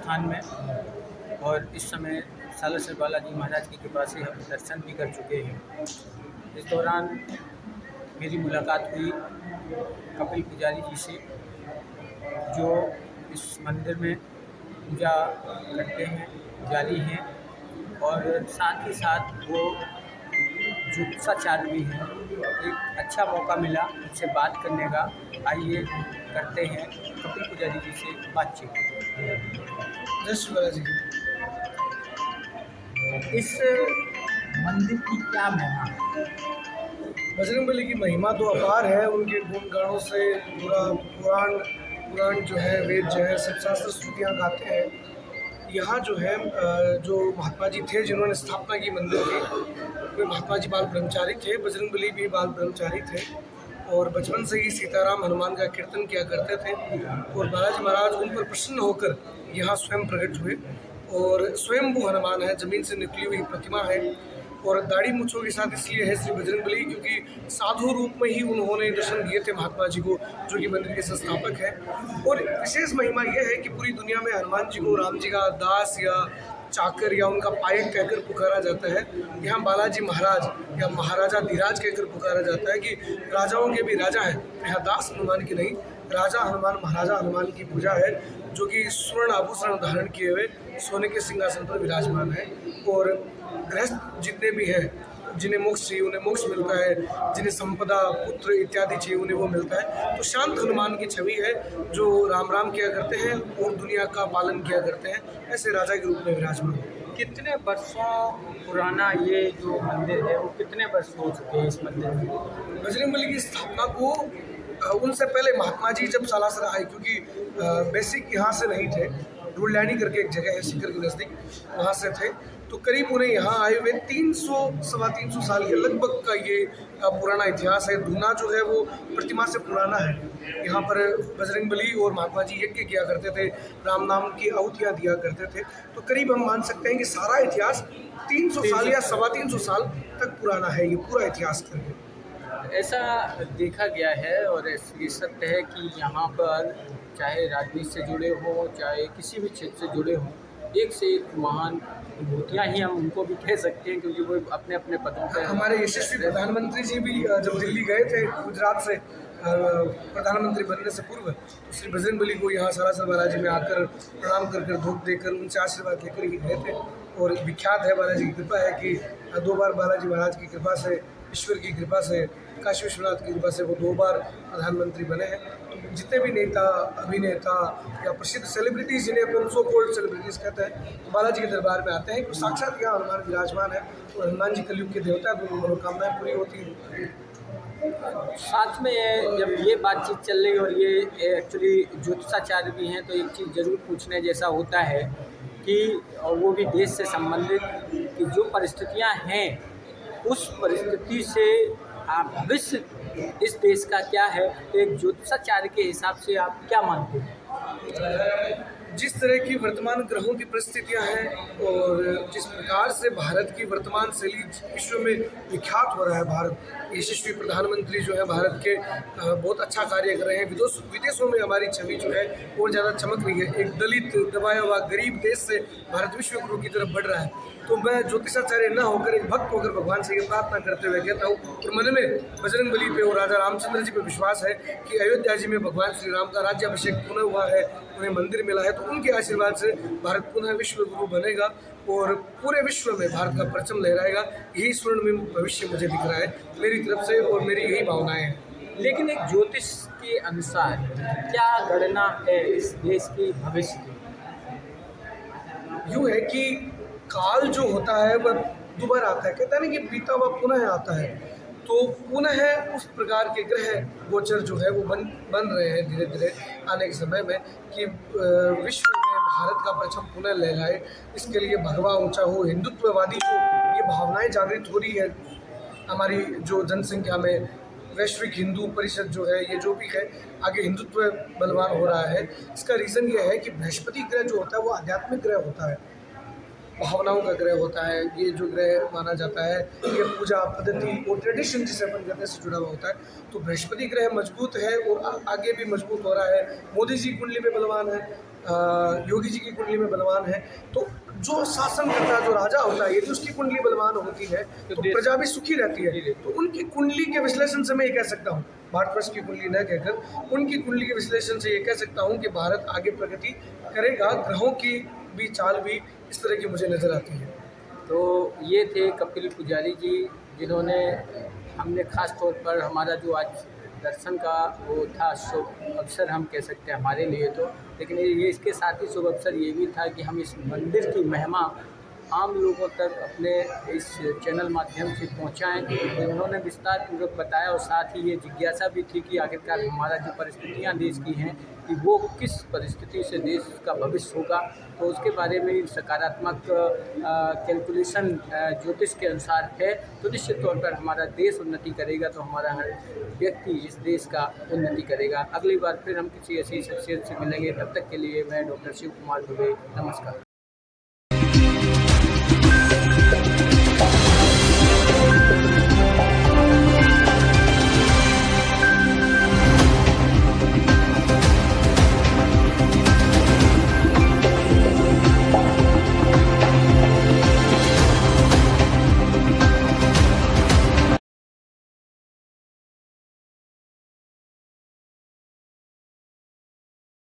स्थान में, और इस समय सालासर बालाजी महाराज की कृपा से हम दर्शन भी कर चुके हैं। इस दौरान मेरी मुलाकात हुई कपिल पुजारी जी से, जो इस मंदिर में पूजा करते हैं, पुजारी हैं, और साथ ही साथ वो ज्योतिषाचार्य भी हैं। एक अच्छा मौका मिला उनसे बात करने का। आइए करते हैं कपिल पुजारी जी से बातचीत। जय श्री बालाजी। इस मंदिर की क्या महिमा है? बजरंगबली की महिमा तो अपार है। उनके गुण गानों से पूरा पुराण जो है, वेद जो है, सब शास्त्र स्तुतियाँ गाते हैं। यहाँ जो है जो महात्मा जी थे जिन्होंने स्थापना की मंदिर की, वे महात्मा जी बाल ब्रह्मचारी थे। बजरंगबली भी बाल ब्रह्मचारी थे और बचपन से ही सीताराम हनुमान का कीर्तन किया करते थे। और बालाजी महाराज उन पर प्रसन्न होकर यहाँ स्वयं प्रकट हुए, और स्वयं वो हनुमान है, जमीन से निकली हुई प्रतिमा है। और दाढ़ी मूँछों के साथ इसलिए है श्री बजरंगबली, क्योंकि साधु रूप में ही उन्होंने दर्शन दिए थे महात्मा जी को, जो कि मंदिर के संस्थापक है। और विशेष महिमा यह है कि पूरी दुनिया में हनुमान जी को राम जी का दास या चाकर या उनका पायक कहकर पुकारा जाता है। यहाँ बालाजी महाराज या महाराजा धीराज कहकर पुकारा जाता है कि राजाओं के भी राजा हैं। यहाँ दास हनुमान की नहीं, राजा हनुमान, महाराजा हनुमान की पूजा है, जो कि स्वर्ण आभूषण धारण किए हुए सोने के सिंहासन पर विराजमान है। और गृहस्थ जितने भी हैं, जिन्हें मोक्ष चाहिए उन्हें मोक्ष मिलता है, जिन्हें संपदा, पुत्र इत्यादि चाहिए उन्हें वो मिलता है। तो शांत हनुमान की छवि है, जो राम राम किया करते हैं और दुनिया का पालन किया करते हैं, ऐसे राजा के रूप में विराजमान। कितने वर्षों पुराना ये जो मंदिर है, वो कितने वर्ष हो चुके हैं इस मंदिर में? बजरंगबली की स्थापना को उनसे पहले महात्मा जी जब सालासर आए, क्योंकि बेसिक यहाँ से नहीं थे, ढूलैनी करके एक जगह है सीकर के नज़दीक, वहाँ से थे। तो करीब उन्हें यहाँ आए हुए 300-325 साल के लगभग का ये पुराना इतिहास है। धूना जो है वो प्रतिमा से पुराना है। यहाँ पर बजरंगबली और महात्मा जी यज्ञ किया करते थे, राम नाम की आहुतियाँ दिया करते थे। तो करीब हम मान सकते हैं कि सारा इतिहास 300 साल या 325 साल तक पुराना है, ये पूरा इतिहास करके। ऐसा देखा गया है और ये सत्य है कि यहाँ पर चाहे राजनीति से जुड़े हों, चाहे किसी भी क्षेत्र से जुड़े हों, एक से एक महान विभूतियाँ ही हम उनको भी कह सकते हैं, क्योंकि वो अपने अपने पदों पर। हमारे यशस्वी प्रधानमंत्री जी भी जब दिल्ली गए थे गुजरात से प्रधानमंत्री बनने से पूर्व, तो श्री बजरंगबली को यहाँ सालासर बालाजी में आकर प्रणाम कर धूप देकर उनसे आशीर्वाद लेकर ही गए थे। और विख्यात है, बालाजी की कृपा है कि 2 बार बालाजी महाराज की कृपा से, ईश्वर की कृपा से, काशी विश्वनाथ की कृपा से वो 2 बार प्रधानमंत्री बने हैं। तो जितने भी नेता, अभिनेता या प्रसिद्ध सेलिब्रिटीज़, जिन्हें अपन सो कॉल्ड सेलिब्रिटीज़ कहते हैं, तो बालाजी के दरबार में आते हैं। तो साक्षात यहाँ हनुमान विराजमान है, और हनुमान जी कलयुग के देवता है, तो उनकी मनोकामनाएं पूरी होती हैं। साथ में जब ये बातचीत चल रही और ये एक्चुअली ज्योतिषाचार्य भी हैं, तो एक चीज़ ज़रूर पूछने जैसा होता है कि, और वो भी देश से संबंधित, कि जो परिस्थितियाँ हैं उस परिस्थिति से आप भविष्य इस देश का क्या है, तो एक ज्योतिषाचार्य के हिसाब से आप क्या मानते हैं? जिस तरह की वर्तमान ग्रहों की परिस्थितियां हैं और जिस प्रकार से भारत की वर्तमान शैली विश्व में विख्यात हो रहा है, भारत यशस्वी प्रधानमंत्री जो है भारत के बहुत अच्छा कार्य कर रहे हैं। विदेशों में हमारी छवि जो है और ज़्यादा चमक रही है। एक दलित, दबाया हुआ, गरीब देश से भारत विश्व गुरु की तरफ बढ़ रहा है। तो मैं ज्योतिषाचार्य न होकर एक भक्त होकर भगवान से ये प्रार्थना करते हुए कहता हूँ, और मन में बजरंगबली पे और राजा रामचंद्र जी पे विश्वास है कि अयोध्या जी में भगवान श्री राम का राज्याभिषेक पुनः हुआ है, उन्हें मंदिर मिला है, तो उनके आशीर्वाद से भारत पुनः विश्व गुरु बनेगा और पूरे विश्व में भारत का परचम लहराएगा। यही स्वर्णिम भविष्य मुझे दिख रहा है मेरी तरफ से, और मेरी यही भावनाएं हैं। लेकिन एक ज्योतिष के अनुसार क्या गणना है इस देश की भविष्य की? यूँ है कि काल जो होता है वह दोबारा आता है, कहता है ना कि बीता हुआ पुनः आता है। तो पुनः उस प्रकार के ग्रह गोचर जो है वो बन रहे हैं धीरे धीरे आने के समय में, कि विश्व में भारत का परचम पुनः लहराए। इसके लिए भगवा ऊंचा हो, हिंदुत्ववादी जो ये भावनाएं जागृत हो रही है हमारी जो जनसंख्या में, वैश्विक हिंदू परिषद जो है, ये जो भी है, आगे हिंदुत्व बलवान हो रहा है। इसका रीज़न ये है कि बृहस्पति ग्रह जो होता है वो आध्यात्मिक ग्रह होता है, भावनाओं का ग्रह होता है। ये जो ग्रह माना जाता है ये पूजा पद्धति और ट्रेडिशन जिसे अपन कहते हैं से जुड़ा हुआ होता है। तो बृहस्पति ग्रह मजबूत है और आगे भी मजबूत हो रहा है। मोदी जी कुंडली में बलवान है, योगी जी की कुंडली में बलवान है, तो जो शासन करता जो राजा होता है यदि उसकी कुंडली बलवान होती है तो प्रजा भी सुखी रहती है। तो उनकी कुंडली के विश्लेषण से मैं ये कह सकता हूँ, भारतवर्ष की कुंडली न कहकर उनकी कुंडली के विश्लेषण से ये कह सकता हूँ कि भारत आगे प्रगति करेगा। ग्रहों की भी चाल भी इस तरह की मुझे नज़र आती है। तो ये थे कपिल पुजारी जी, जिन्होंने हमने ख़ास तौर पर हमारा जो आज दर्शन का वो था शुभ अवसर हम कह सकते हैं हमारे लिए तो, लेकिन ये इसके साथ ही शुभ अवसर ये भी था कि हम इस मंदिर की महिमा आम लोगों तक अपने इस चैनल माध्यम से पहुंचाएं। तो उन्होंने विस्तार पूर्वक बताया और साथ ही ये जिज्ञासा भी थी कि आखिरकार हमारा जो परिस्थितियां देश की हैं कि वो किस परिस्थिति से देश का भविष्य होगा, तो उसके बारे में सकारात्मक कैलकुलेशन ज्योतिष के अनुसार है। तो निश्चित तौर पर हमारा देश उन्नति करेगा तो हमारा हर व्यक्ति इस देश का उन्नति करेगा। अगली बार फिर हम किसी ऐसी शख्सियत से मिलेंगे, तब तक के लिए मैं डॉक्टर शिव कुमार दुबे, नमस्कार।